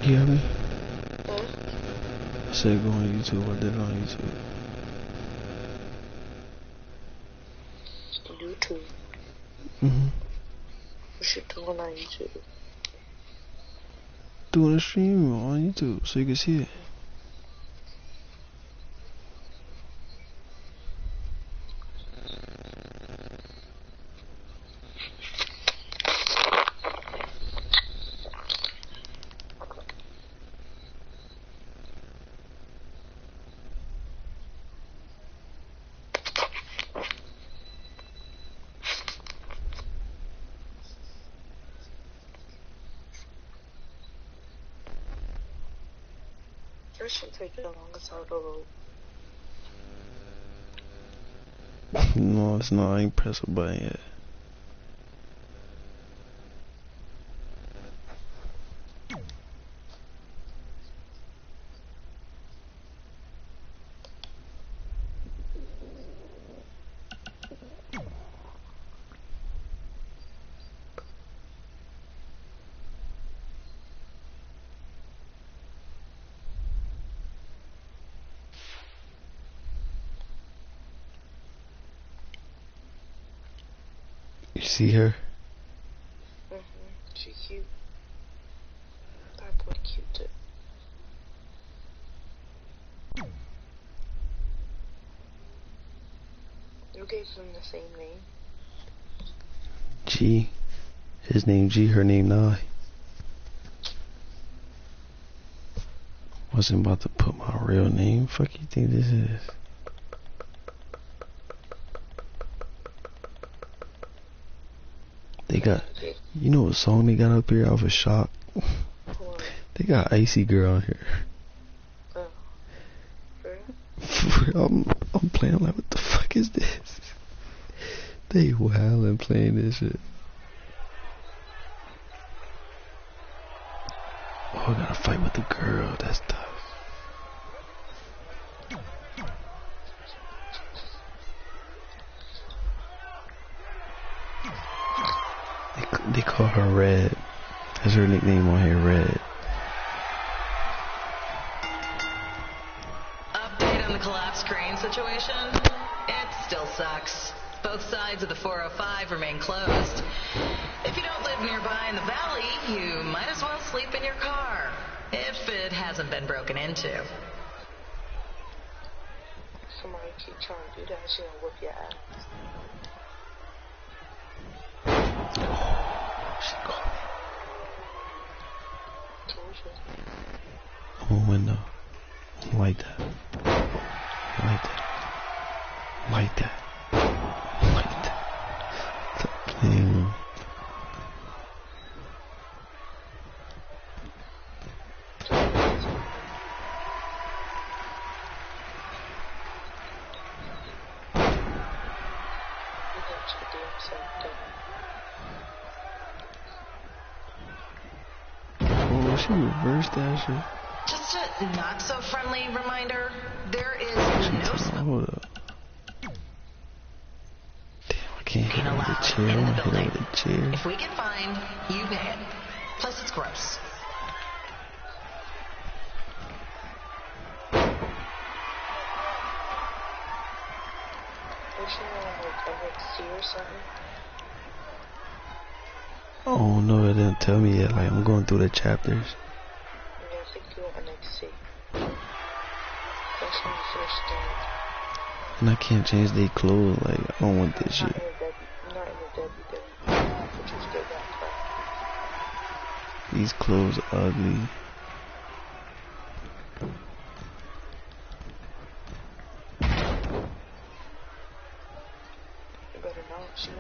You hear me? Hmm? I said go on YouTube. I did it on YouTube. YouTube. Mm-hmm. What you doing on YouTube? Doing a stream on YouTube so you can see it. This should take the longest out of the road. No, it's not. I ain't press a button yet. You see her? She cute. That boy cute too. You gave him the same name. G. His name G, her name Nye. Wasn't about to put my real name. Fuck you think this is? They got, you know what song they got up here off of Shock? They got Icy Girl on here. Oh. For real? I'm playing like, what the fuck is this? They wildin' playing this shit. Oh, I gotta fight with the girl. That's tough. They call her Red. That's her nickname on here, Red. Update on the collapsed crane situation? It still sucks. Both sides of the 405 remain closed. If you don't live nearby in the valley, you might as well sleep in your car. If it hasn't been broken into. Somebody keep trying to do that, she gonna whip your ass. She called me. Told you. I'm a window. You like that? You like that? You like that? You like that? Stop playing with me. Oh, she reversed that shit. Just a not so friendly reminder, there is no smoke Hold up. Damn, I can't hit her with the allowed chair. I in the wanna hit her building. with the chair. If we get fined, you pay it. Plus it's gross. Was she on like NXT or something? Oh no, it didn't tell me yet. Like, I'm going through the chapters. Yeah, I think you're NXT. That's when you first started. And I can't change their clothes. Like, I don't want this Not shit. in the WWE, but you still got crap. These clothes are ugly. You better not. She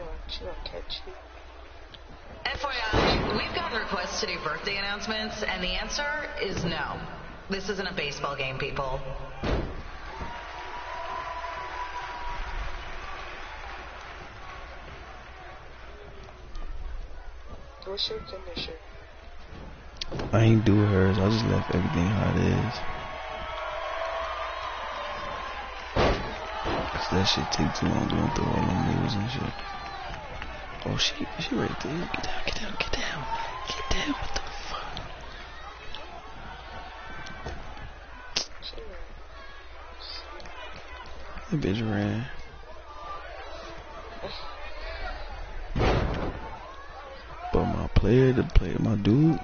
gonna catch you. FYI, we've gotten requests to do birthday announcements, and the answer is no. This isn't a baseball game, people. What's your finisher? I ain't do hers. I just left everything how it is. Cause that shit take too long going through all the moves and shit. Oh, she right there. Get down, get down, get down. Get down, what the fuck? That bitch ran. But my player, my dude,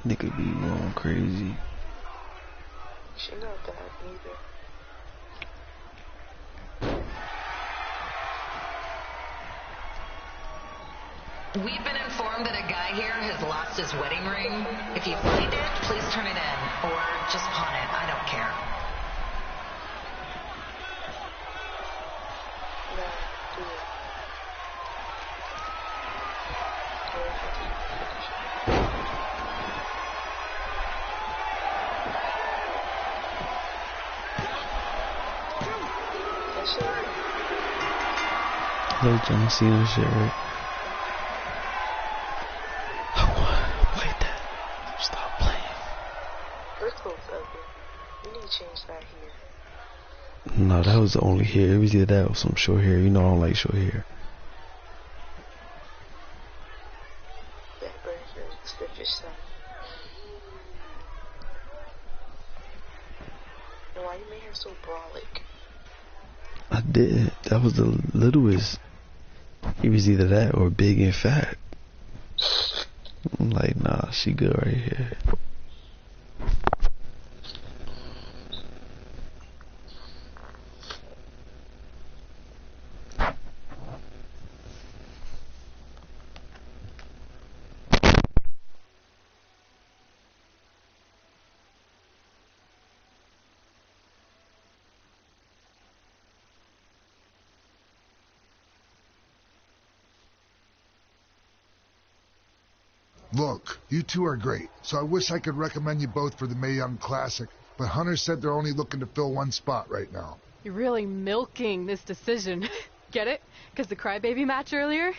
nigga be going crazy. She not bad neither. We've been informed that a guy here has lost his wedding ring. If you find it, please turn it in. Or just pawn it. I don't care. Nah, do it. That shit right. Like John Cena shit, right? Like that. Stop playing. Her clothes ugly. You need to change that here. No, that was the only hair. It was either that or some short hair. You know I don't like short hair. That burger except yourself. And why you made her so brolic? I didn't. That was the littlest. It was either that or big and fat. I'm like, nah, she good right here. Look, you two are great, so I wish I could recommend you both for the Mae Young Classic, but Hunter said they're only looking to fill one spot right now. You're really milking this decision. Get it? Because the crybaby match earlier?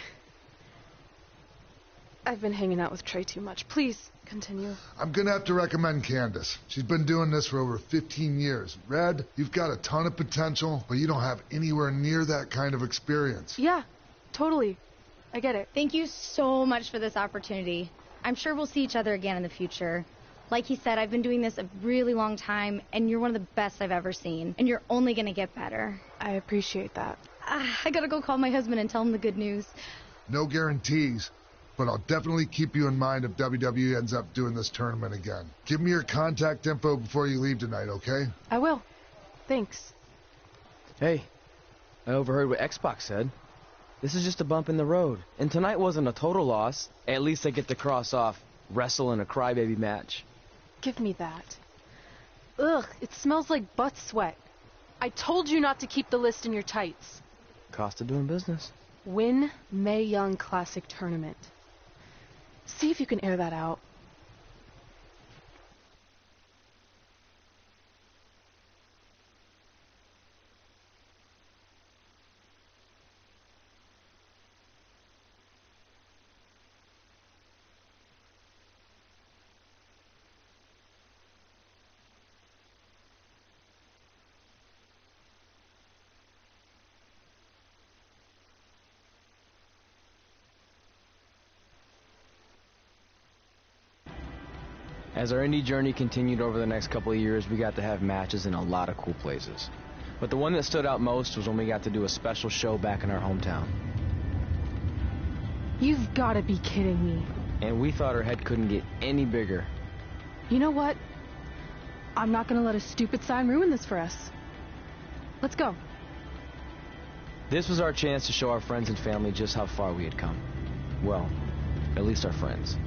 I've been hanging out with Trey too much. Please, continue. I'm gonna have to recommend Candace. She's been doing this for over 15 years. Red, you've got a ton of potential, but you don't have anywhere near that kind of experience. Yeah, totally. I get it. Thank you so much for this opportunity. I'm sure we'll see each other again in the future. Like he said, I've been doing this a really long time, and you're one of the best I've ever seen. And you're only gonna get better. I appreciate that. I gotta go call my husband and tell him the good news. No guarantees, but I'll definitely keep you in mind if WWE ends up doing this tournament again. Give me your contact info before you leave tonight, okay? I will. Thanks. Hey, I overheard what Xbox said. This is just a bump in the road. And tonight wasn't a total loss. At least I get to cross off wrestle in a crybaby match. Give me that. Ugh, it smells like butt sweat. I told you not to keep the list in your tights. Cost of doing business. Win Mae Young Classic Tournament. See if you can air that out. As our indie journey continued over the next couple of years, we got to have matches in a lot of cool places. But the one that stood out most was when we got to do a special show back in our hometown. You've got to be kidding me. And we thought our head couldn't get any bigger. You know what? I'm not going to let a stupid sign ruin this for us. Let's go. This was our chance to show our friends and family just how far we had come. Well, at least our friends.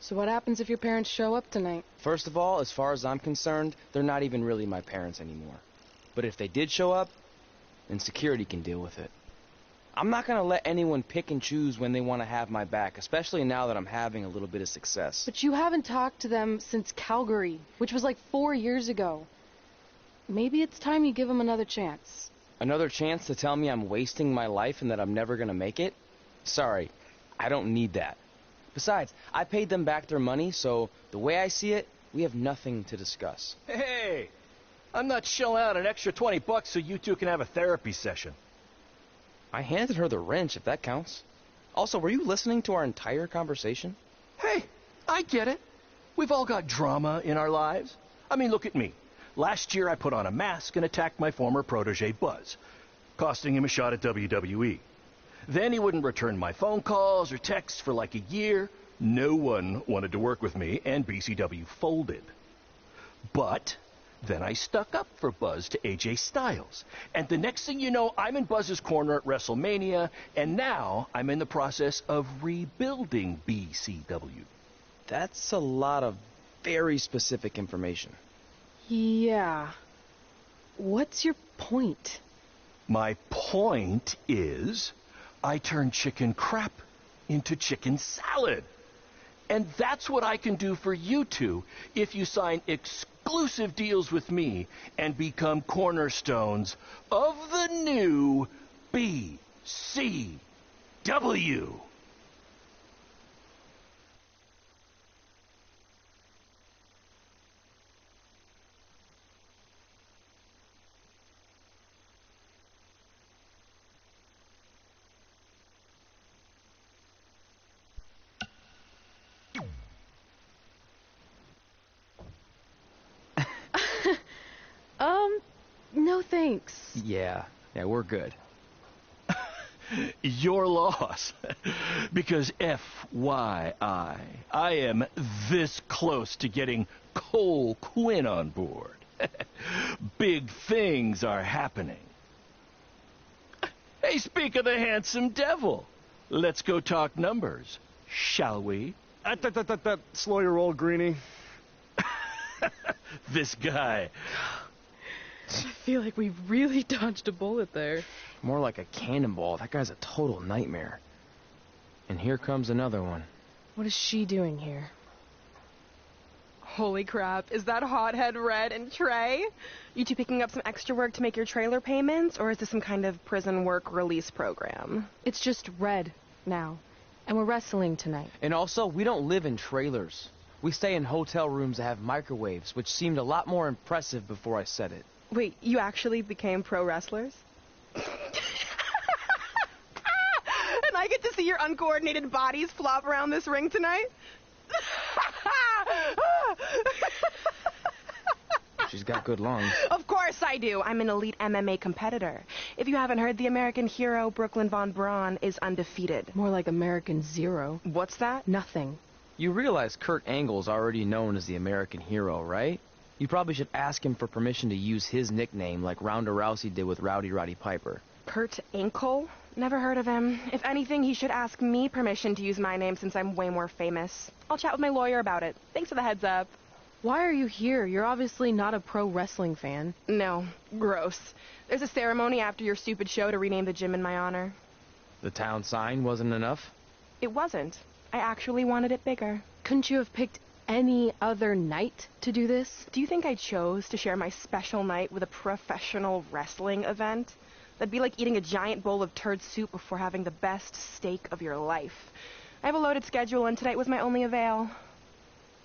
So what happens if your parents show up tonight? First of all, as far as I'm concerned, they're not even really my parents anymore. But if they did show up, then security can deal with it. I'm not gonna let anyone pick and choose when they want to have my back, especially now that I'm having a little bit of success. But you haven't talked to them since Calgary, which was like 4 years ago. Maybe it's time you give them another chance. Another chance to tell me I'm wasting my life and that I'm never gonna make it? Sorry, I don't need that. Besides, I paid them back their money, so the way I see it, we have nothing to discuss. Hey, I'm not shelling out an extra $20 so you two can have a therapy session. I handed her the wrench, if that counts. Also, were you listening to our entire conversation? Hey, I get it. We've all got drama in our lives. I mean, look at me. Last year I put on a mask and attacked my former protege Buzz, costing him a shot at WWE. Then he wouldn't return my phone calls or texts for like a year. No one wanted to work with me, and BCW folded. But then I stuck up for Buzz to AJ Styles. And the next thing you know, I'm in Buzz's corner at WrestleMania, and now I'm in the process of rebuilding BCW. That's a lot of very specific information. Yeah. What's your point? My point is, I turned chicken crap into chicken salad. And that's what I can do for you two if you sign exclusive deals with me and become cornerstones of the new BCW. No thanks. Yeah, we're good. Your loss. Because FYI, I am this close to getting Cole Quinn on board. Big things are happening. Hey, speak of the handsome devil. Let's go talk numbers, shall we? Slow your roll, Greenie. This guy. I feel like we really dodged a bullet there. More like a cannonball. That guy's a total nightmare. And here comes another one. What is she doing here? Holy crap, is that hothead Red and Trey? You two picking up some extra work to make your trailer payments, or is this some kind of prison work release program? It's just Red now. And we're wrestling tonight. And also, we don't live in trailers. We stay in hotel rooms that have microwaves, which seemed a lot more impressive before I said it. Wait, you actually became pro wrestlers? And I get to see your uncoordinated bodies flop around this ring tonight? She's got good lungs. Of course I do. I'm an elite MMA competitor. If you haven't heard, the American hero, Brooklyn Von Braun, is undefeated. More like American Zero. What's that? Nothing. You realize Kurt Angle's already known as the American hero, right? You probably should ask him for permission to use his nickname like Ronda Rousey did with Rowdy Roddy Piper. Kurt Angle? Never heard of him. If anything, he should ask me permission to use my name since I'm way more famous. I'll chat with my lawyer about it. Thanks for the heads up. Why are you here? You're obviously not a pro wrestling fan. No. Gross. There's a ceremony after your stupid show to rename the gym in my honor. The town sign wasn't enough? It wasn't. I actually wanted it bigger. Couldn't you have picked any other night to do this? Do you think I chose to share my special night with a professional wrestling event? That'd be like eating a giant bowl of turd soup before having the best steak of your life. I have a loaded schedule, and tonight was my only avail.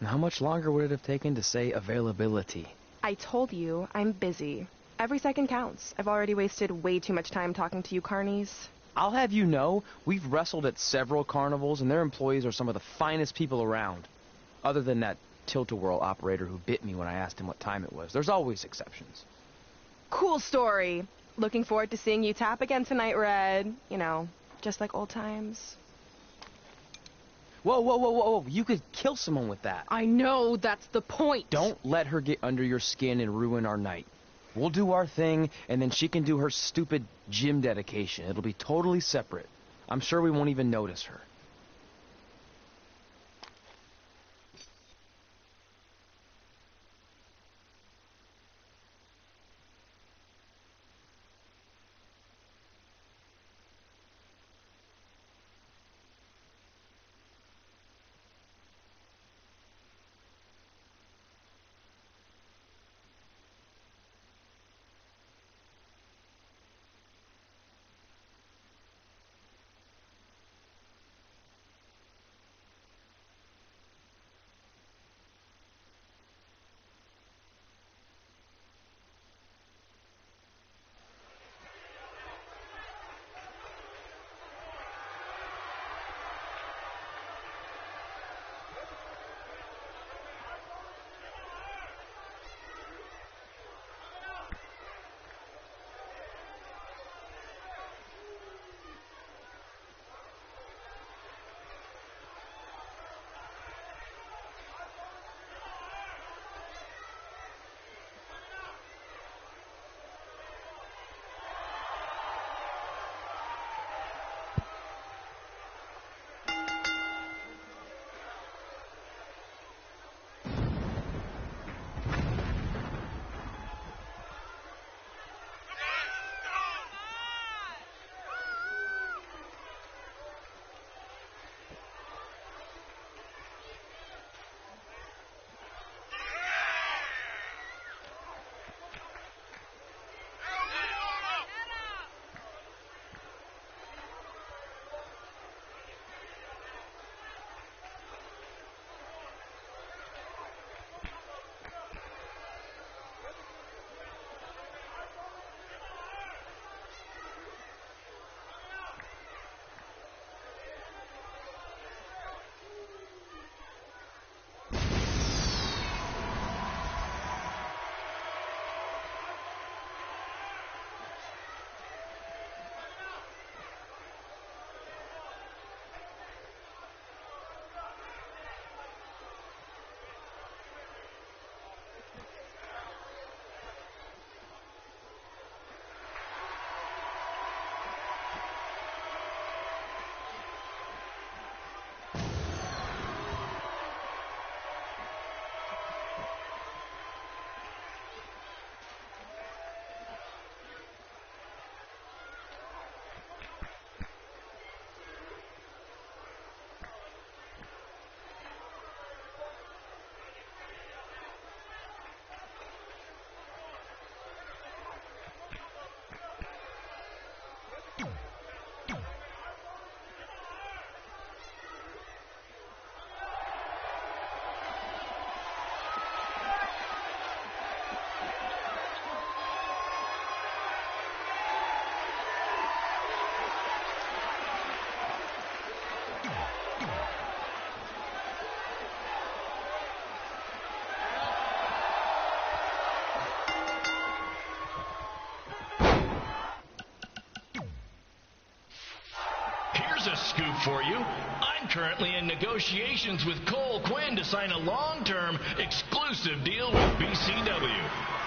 And how much longer would it have taken to say availability? I told you, I'm busy. Every second counts. I've already wasted way too much time talking to you carnies. I'll have you know, we've wrestled at several carnivals, and their employees are some of the finest people around. Other than that tilt-a-whirl operator who bit me when I asked him what time it was. There's always exceptions. Cool story. Looking forward to seeing you tap again tonight, Red. You know, just like old times. Whoa. You could kill someone with that. I know, that's the point. Don't let her get under your skin and ruin our night. We'll do our thing, and then she can do her stupid gym dedication. It'll be totally separate. I'm sure we won't even notice her. scoop for you. I'm currently in negotiations with Cole Quinn to sign a long-term, exclusive deal with BCW.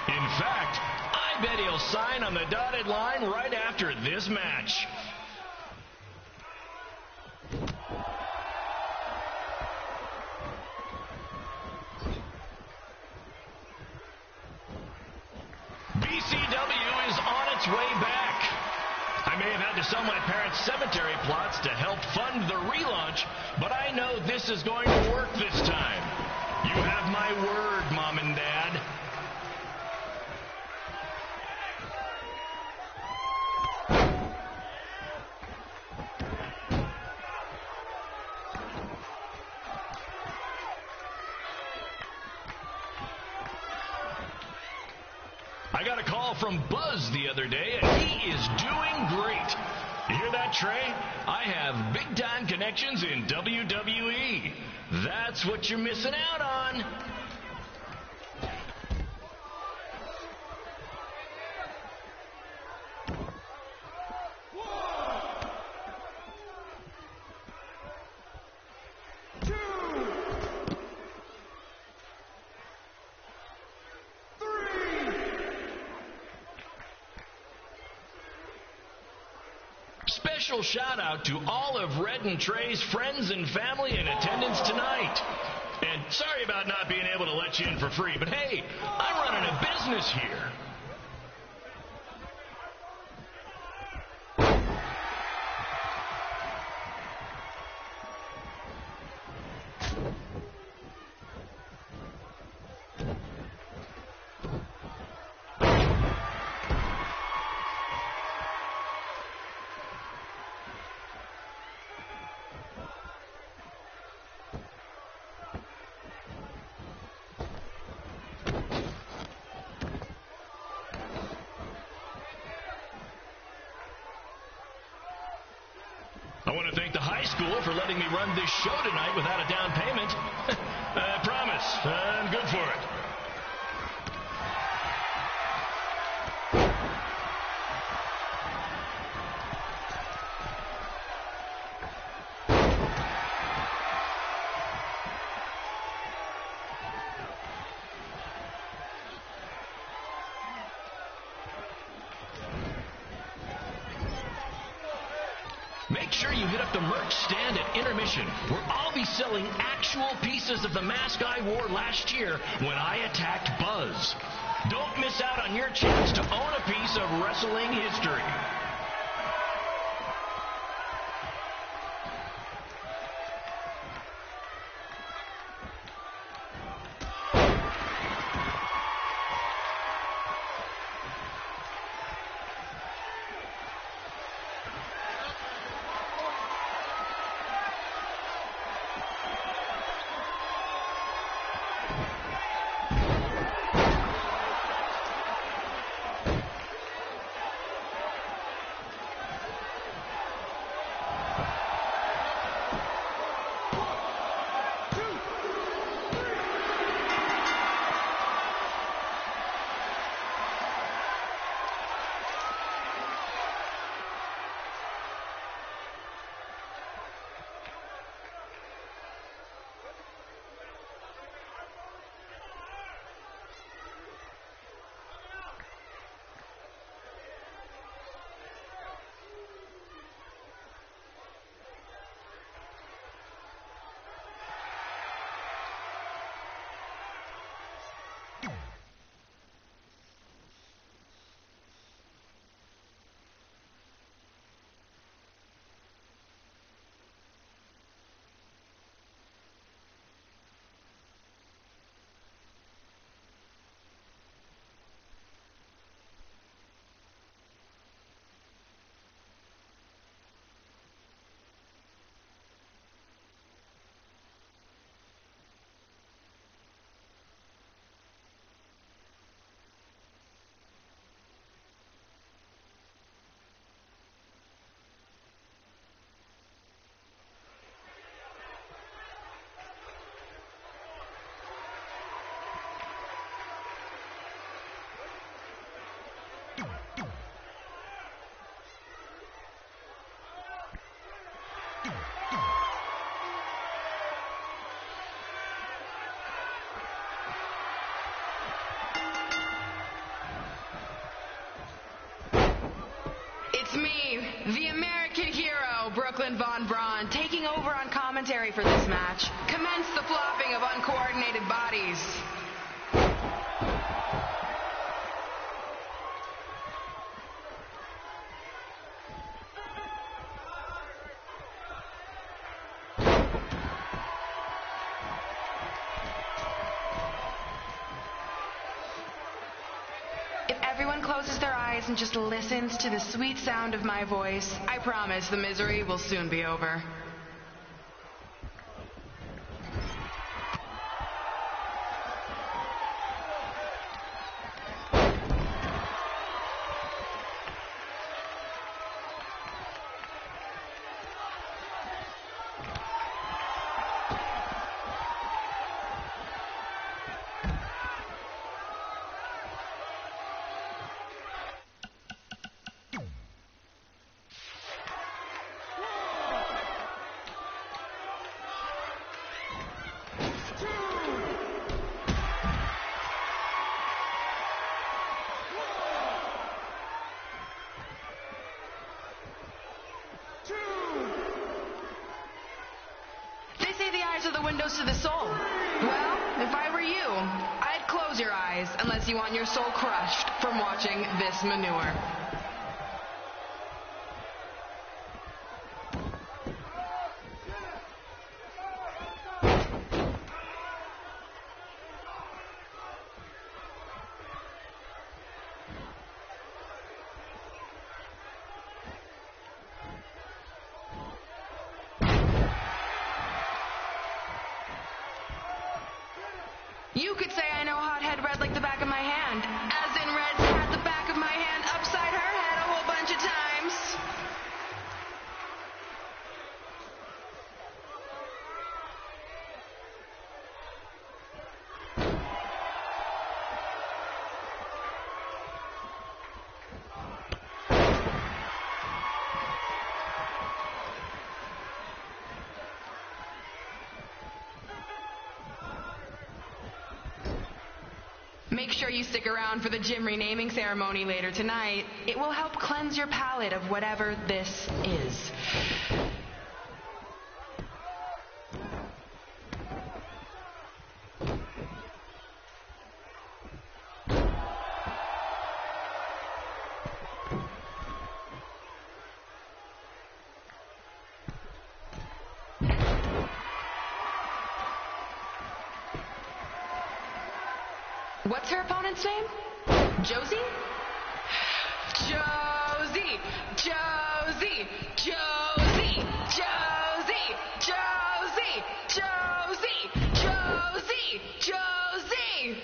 In fact, I bet he'll sign on the dotted line right after this match. BCW is on its way back. I may have had to sell my parents' cemetery plots to help fund the relaunch, but I know this is going to work this time. You have my word, Mom and Dad. I got a call from Buzz the other day, and he is doing great. You hear that, Trey? I have big-time connections in WWE. That's what you're missing out on. Special shout out to all of Red and Trey's friends and family in attendance tonight. And sorry about not being able to let you in for free, but hey, I'm running a business here. I want to thank the high school for letting me run this show tonight without a down payment. I promise, I'm good for it. Make sure you hit up the merch stand at intermission, where I'll be selling actual pieces of the mask I wore last year when I attacked Buzz. Don't miss out on your chance to own a piece of wrestling history. it's me, the American hero, Brooklyn Von Braun, taking over on commentary for this match. Commence the flopping of uncoordinated bodies. Everyone closes their eyes and just listens to the sweet sound of my voice. I promise the misery will soon be over. Are the windows to the soul. Well, if I were you, I'd close your eyes unless you want your soul crushed from watching this manure. You could say I know Hothead Red like the back of my hand, as in Red's had the back of my hand upside her head a whole bunch of times. Make sure you stick around for the gym renaming ceremony later tonight. It will help cleanse your palate of whatever this is. What's her opponent's name? Josie? Josie! Josie! Josie! Josie! Josie! Josie! Josie! Josie!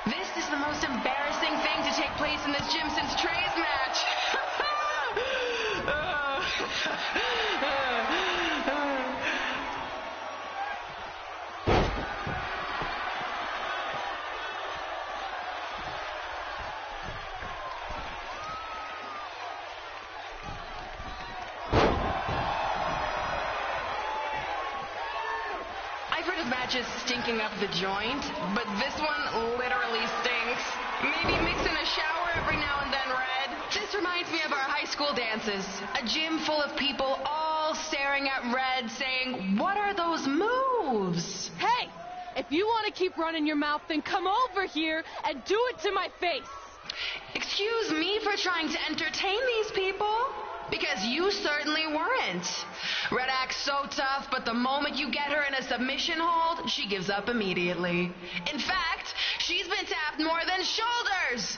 This is the most embarrassing thing to take place in this gym since Trey's match. I've heard of matches stinking up the joint, but this one literally stinks. Maybe mix in a shower every now and then, Red. This reminds me of our high school dances. A gym full of people all staring at Red saying, "What are those moves?" Hey, if you want to keep running your mouth, then come over here and do it to my face. Excuse me for trying to entertain these people? Because you certainly weren't. Red acts so tough, but the moment you get her in a submission hold, she gives up immediately. In fact, she's been tapped more than shoulders.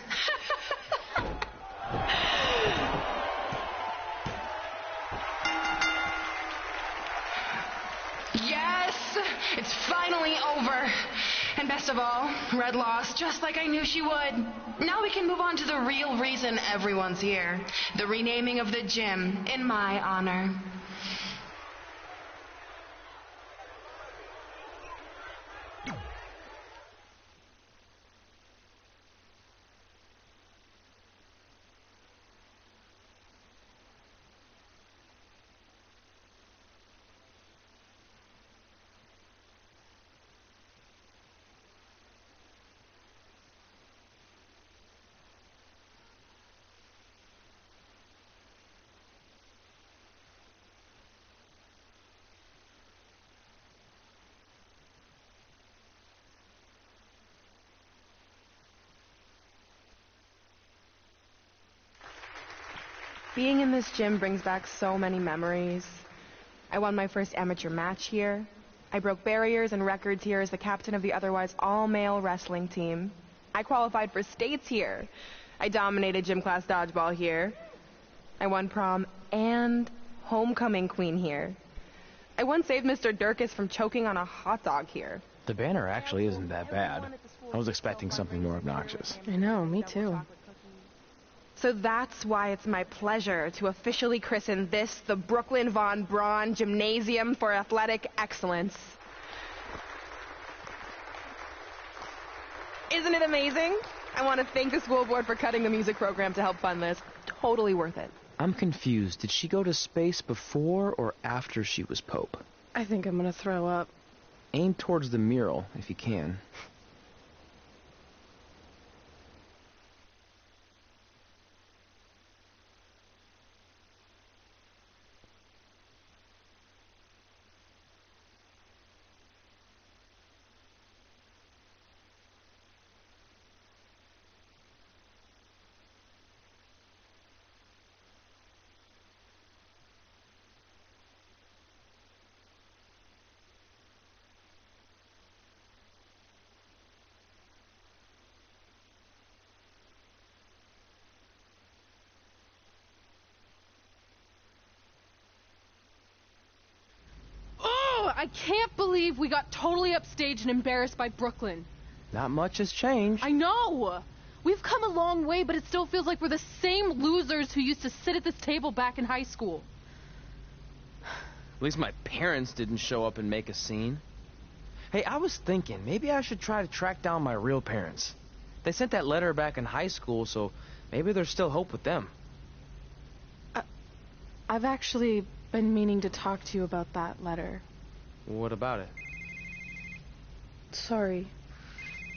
Yes, it's finally over. And best of all, Red lost just like I knew she would. Now we can move on to the real reason everyone's here. The renaming of the gym in my honor. Being in this gym brings back so many memories. I won my first amateur match here. I broke barriers and records here as the captain of the otherwise all-male wrestling team. I qualified for states here. I dominated gym class dodgeball here. I won prom and homecoming queen here. I once saved Mr. Durkis from choking on a hot dog here. The banner actually isn't that bad. I was expecting something more obnoxious. I know, me too. So that's why it's my pleasure to officially christen this the Brooklyn Von Braun Gymnasium for Athletic Excellence. Isn't it amazing? I want to thank the school board for cutting the music program to help fund this. Totally worth it. I'm confused. Did she go to space before or after she was Pope? I think I'm gonna throw up. Aim towards the mural, if you can. I can't believe we got totally upstaged and embarrassed by Brooklyn. Not much has changed. I know! We've come a long way, but it still feels like we're the same losers who used to sit at this table back in high school. At least my parents didn't show up and make a scene. Hey, I was thinking, maybe I should try to track down my real parents. They sent that letter back in high school, so maybe there's still hope with them. I've actually been meaning to talk to you about that letter. What about it? Sorry.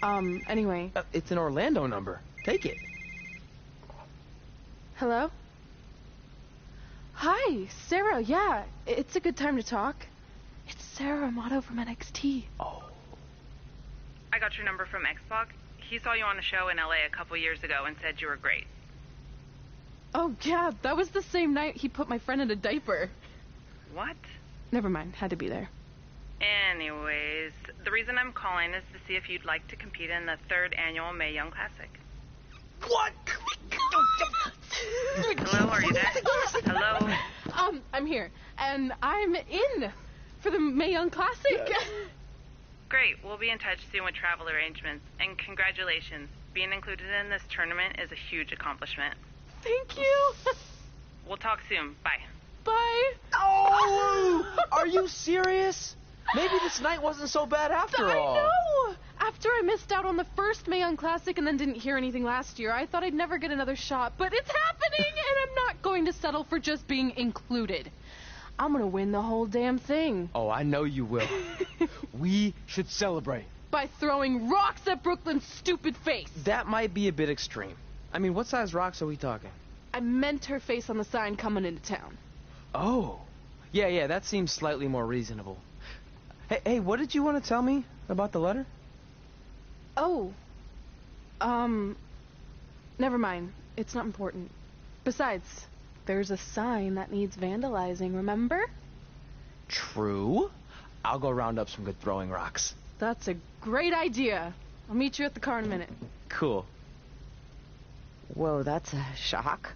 Anyway. It's an Orlando number. Take it. Hello? Hi, Sarah. Yeah, it's a good time to talk. It's Sarah Amato from NXT. Oh. I got your number from Xbox. He saw you on a show in LA a couple years ago and said you were great. Oh, yeah, that was the same night he put my friend in a diaper. What? Never mind, had to be there. Anyways, the reason I'm calling is to see if you'd like to compete in the 3rd annual Mae Young Classic. What? Hello, are you there? Hello? I'm here, and I'm in for the Mae Young Classic. Great, we'll be in touch soon with travel arrangements, and congratulations. Being included in this tournament is a huge accomplishment. Thank you. We'll talk soon. Bye. Bye. Oh! Are you serious? Maybe this night wasn't so bad after all. I know! After I missed out on the first Mae Young Classic and then didn't hear anything last year, I thought I'd never get another shot. But it's happening, and I'm not going to settle for just being included. I'm gonna win the whole damn thing. Oh, I know you will. We should celebrate. By throwing rocks at Brooklyn's stupid face. That might be a bit extreme. I mean, what size rocks are we talking? I meant her face on the sign coming into town. Oh. Yeah, that seems slightly more reasonable. Hey, what did you want to tell me about the letter? Oh. Never mind. It's not important. Besides, there's a sign that needs vandalizing, remember? True. I'll go round up some good throwing rocks. That's a great idea. I'll meet you at the car in a minute. Cool. Whoa, that's a shock.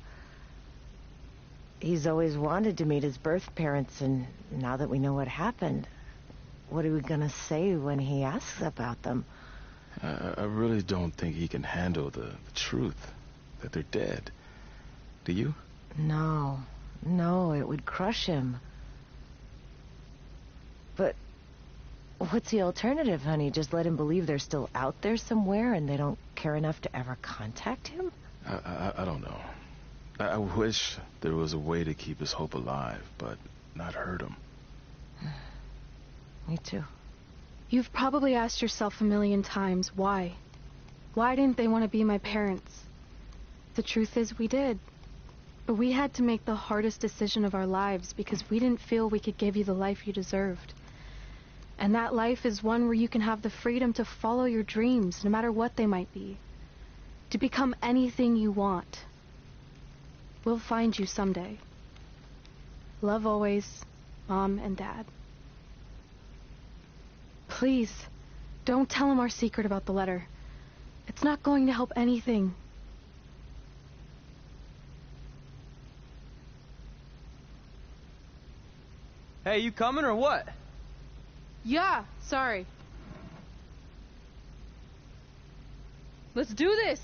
He's always wanted to meet his birth parents, and now that we know what happened, what are we gonna say when he asks about them? I really don't think he can handle the truth, that they're dead. Do you? No, it would crush him. But what's the alternative, honey? Just let him believe they're still out there somewhere and they don't care enough to ever contact him? I don't know. I wish there was a way to keep his hope alive, but not hurt him. Me too. You've probably asked yourself a million times, why? Why didn't they want to be my parents? The truth is, we did. But we had to make the hardest decision of our lives because we didn't feel we could give you the life you deserved. And that life is one where you can have the freedom to follow your dreams, no matter what they might be. To become anything you want. We'll find you someday. Love always, Mom and Dad. Please, don't tell him our secret about the letter. It's not going to help anything. Hey, you coming or what? Yeah, sorry. Let's do this!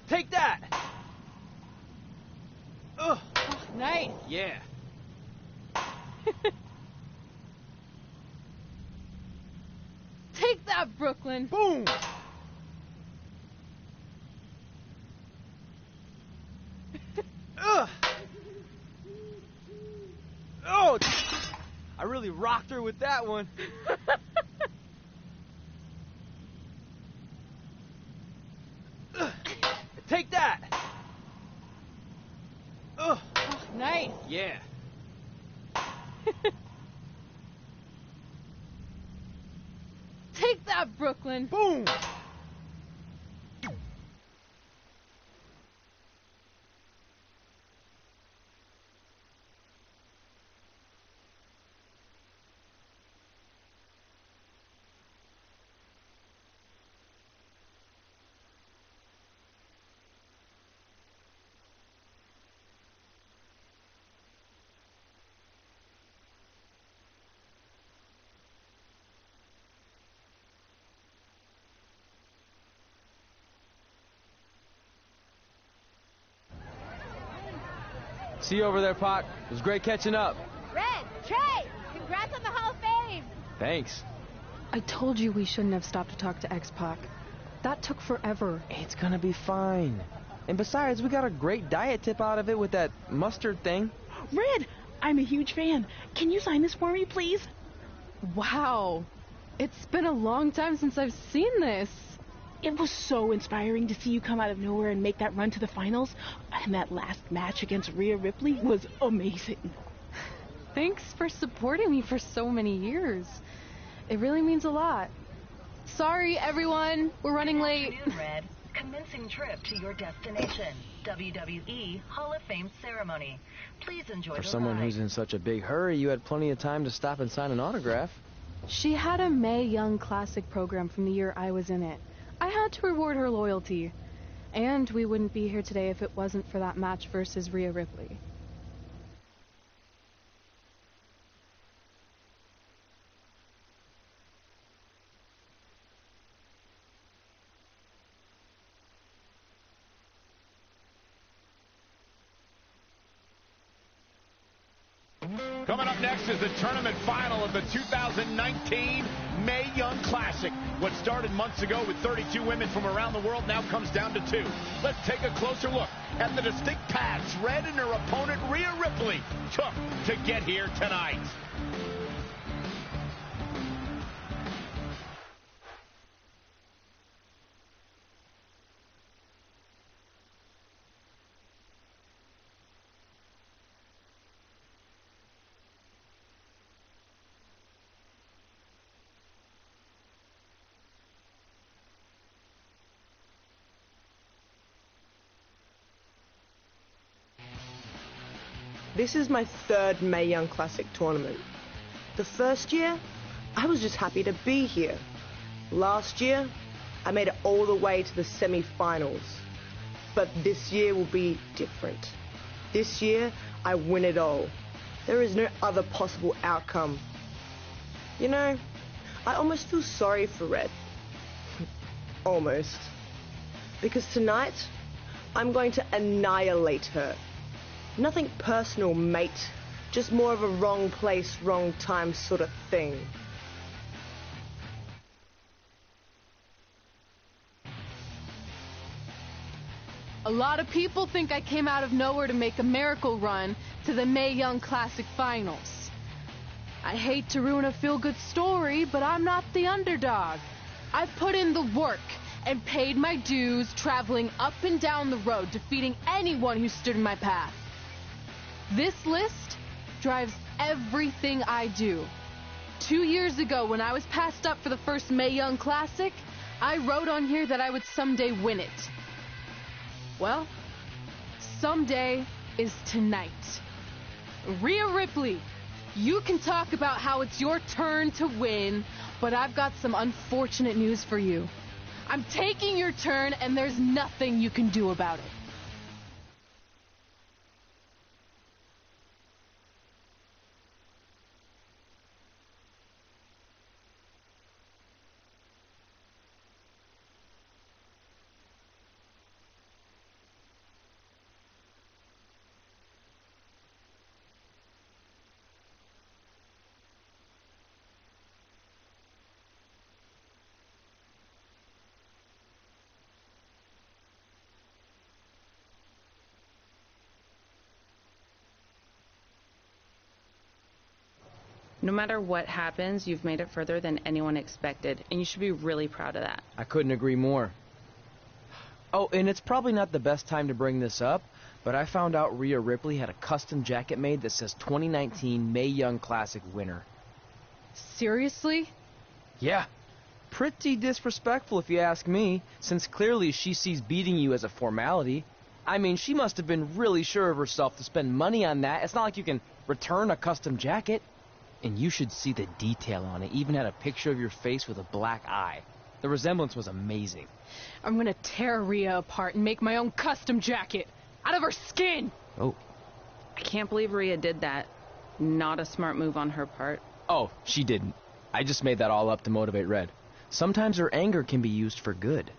Take that! Ugh. Oh, nice. Yeah. Take that, Brooklyn. Boom! Ugh. Oh! I really rocked her with that one. Take that! Ugh. Oh, nice. Yeah. Take that, Brooklyn. Boom! See you over there, Pac. It was great catching up. Red, Trey, congrats on the Hall of Fame. Thanks. I told you we shouldn't have stopped to talk to X-Pac. That took forever. It's gonna be fine. And besides, we got a great diet tip out of it with that mustard thing. Red, I'm a huge fan. Can you sign this for me, please? Wow. It's been a long time since I've seen this. It was so inspiring to see you come out of nowhere and make that run to the finals. And that last match against Rhea Ripley was amazing. Thanks for supporting me for so many years. It really means a lot. Sorry, everyone. We're running late. Good afternoon, Red. Commencing trip to your destination. WWE Hall of Fame ceremony. Please enjoy For the someone ride. who's in such a big hurry, you had plenty of time to stop and sign an autograph. She had a Mae Young Classic program from the year I was in it. I had to reward her loyalty. And we wouldn't be here today if it wasn't for that match versus Rhea Ripley. Coming up next is the tournament final of the 2019 Mae Young Classic. What started months ago with 32 women from around the world now comes down to 2. Let's take a closer look at the distinct paths Red and her opponent Rhea Ripley took to get here tonight. This is my third Mae Young Classic tournament. The first year, I was just happy to be here. Last year, I made it all the way to the semi-finals. But this year will be different. This year, I win it all. There is no other possible outcome. You know, I almost feel sorry for Red. Almost. Because tonight, I'm going to annihilate her. Nothing personal, mate. Just more of a wrong place, wrong time sort of thing. A lot of people think I came out of nowhere to make a miracle run to the Mae Young Classic Finals. I hate to ruin a feel-good story, but I'm not the underdog. I've put in the work and paid my dues traveling up and down the road, defeating anyone who stood in my path. This list drives everything I do. 2 years ago, when I was passed up for the first Mae Young Classic, I wrote on here that I would someday win it. Well, someday is tonight. Rhea Ripley, you can talk about how it's your turn to win, but I've got some unfortunate news for you. I'm taking your turn, and there's nothing you can do about it. No matter what happens, you've made it further than anyone expected, and you should be really proud of that. I couldn't agree more. Oh, and it's probably not the best time to bring this up, but I found out Rhea Ripley had a custom jacket made that says 2019 Mae Young Classic winner. Seriously? Yeah. Pretty disrespectful if you ask me, since clearly she sees beating you as a formality. I mean, she must have been really sure of herself to spend money on that. It's not like you can return a custom jacket. And you should see the detail on it. Even had a picture of your face with a black eye. The resemblance was amazing. I'm gonna tear Rhea apart and make my own custom jacket out of her skin. Oh. I can't believe Rhea did that. Not a smart move on her part. Oh, she didn't. I just made that all up to motivate Red. Sometimes her anger can be used for good.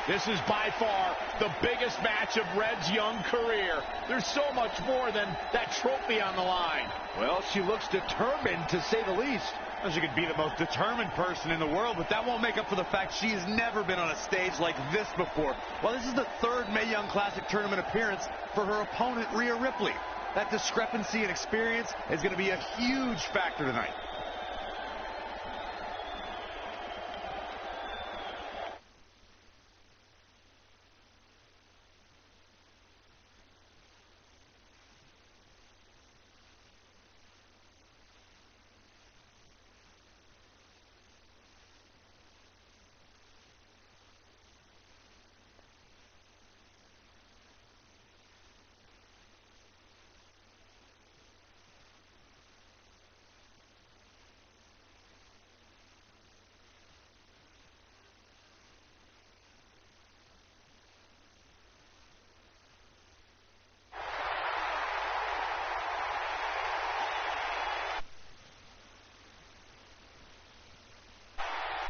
This is by far the biggest match of Red's young career. There's so much more than that trophy on the line. Well, she looks determined, to say the least. Well, she could be the most determined person in the world, but that won't make up for the fact she has never been on a stage like this before. Well, this is the third Mae Young Classic tournament appearance for her opponent, Rhea Ripley. That discrepancy in experience is going to be a huge factor tonight.